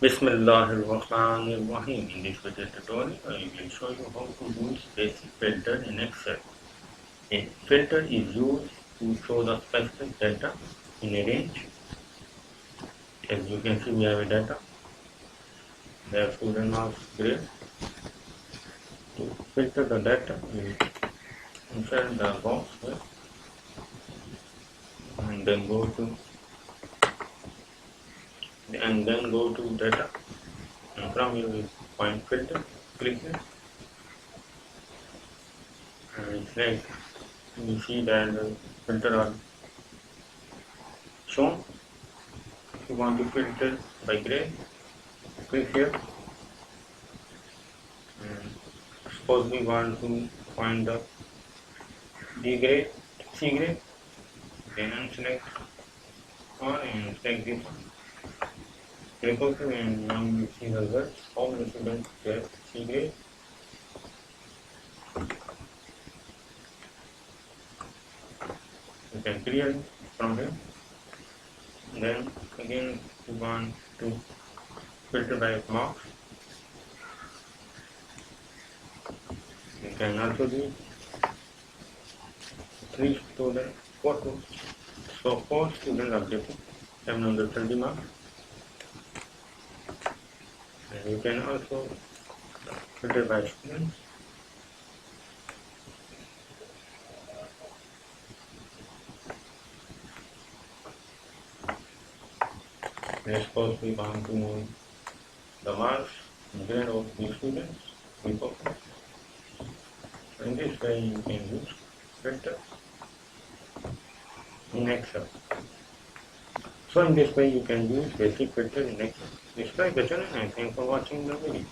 Bismillahirrahmanirrahim. In this video tutorial, I will show you how to use basic filter in Excel. A filter is used to show the specific data in a range. As you can see, we have a data. The student marks grade. To filter the data, we insert the box here and then go to data. And from here we find filter. Click here. And it's like you see that the filter are shown. If you want to filter by grade, click here. And suppose we want to find the D grade, C grade, then unselect all and select this one. Click OK and now you see the results. All the students get C grade. You can clear it from here. Then again you want to filter by marks. You can also do 3 students, 4 students. So 4 students are getting 730 marks. And you can also filter by students. And suppose we want to know the marks and grade of the students. We focus. In this way you can use filter in Excel. So in this way you can use basic filter in Excel. Subscribe the channel and thanks for watching the video.